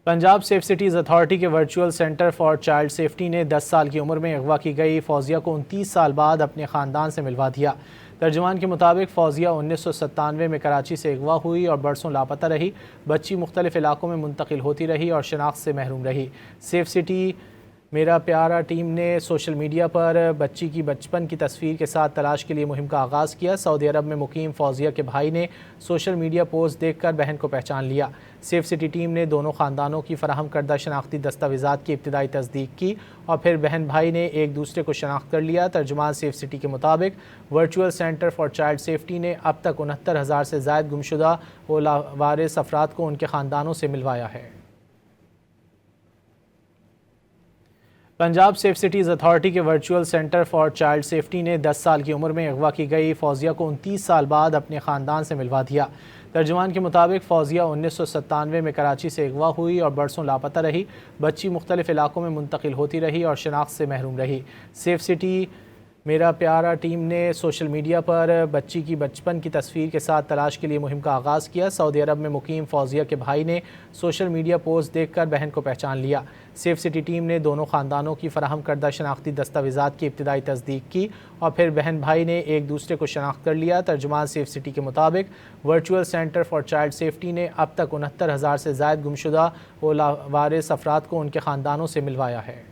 Punjab safe cities authority کے virtual centre for child safety نے 10 سال کی عمر میں اغوا کی گئی فوزیہ کو 29 سال بعد اپنے خاندان سے ملوا دیا۔ ترجمان کے مطابق فوزیہ 1997 میں کراچی سے اغوا ہوئی اور برسوں لاپتہ رہی۔ بچی مختلف علاقوں میں منتقل ہوتی رہی اور شناخت سے محروم رہی۔ سیف سٹی میرا پیارا ٹیم نے سوشل میڈیا پر بچی کی بچپن کی تصویر کے ساتھ تلاش کے لیے مہم کا آغاز کیا۔ سعودی عرب میں مقیم فوزیہ کے بھائی نے سوشل میڈیا پوسٹ دیکھ کر بہن کو پہچان لیا۔ سیف سٹی ٹیم نے دونوں خاندانوں کی فراہم کردہ شناختی دستاویزات کی ابتدائی تصدیق کی اور پھر بہن بھائی نے ایک دوسرے کو شناخت کر لیا۔ ترجمان سیف سٹی کے مطابق virtual centre for child safety نے اب تک 69,000 سے زائد گمشدہ و لاوارث افراد کو ان کے خاندانوں سے ملوایا ہے۔ پنجاب سیف سٹیز اتھارٹی کے virtual centre for child safety نے 10 سال کی عمر میں اغوا کی گئی فوزیہ کو 29 سال بعد اپنے خاندان سے ملوا دیا۔ ترجمان کے مطابق فوزیہ 1997 میں کراچی سے اغوا ہوئی اور برسوں لاپتہ رہی۔ بچی مختلف علاقوں میں منتقل ہوتی رہی اور شناخت سے محروم رہی۔ سیف سٹی میرا پیارا ٹیم نے سوشل میڈیا پر بچی کی بچپن کی تصویر کے ساتھ تلاش کے لیے مہم کا آغاز کیا۔ سعودی عرب میں مقیم فوزیہ کے بھائی نے سوشل میڈیا پوسٹ دیکھ کر بہن کو پہچان لیا۔ سیف سٹی ٹیم نے دونوں خاندانوں کی فراہم کردہ شناختی دستاویزات کی ابتدائی تصدیق کی اور پھر بہن بھائی نے ایک دوسرے کو شناخت کر لیا۔ ترجمان سیف سٹی کے مطابق virtual centre for child safety نے اب تک 69,000 سے زائد گمشدہ و لاوارث افراد کو ان کے خاندانوں سے ملوایا ہے۔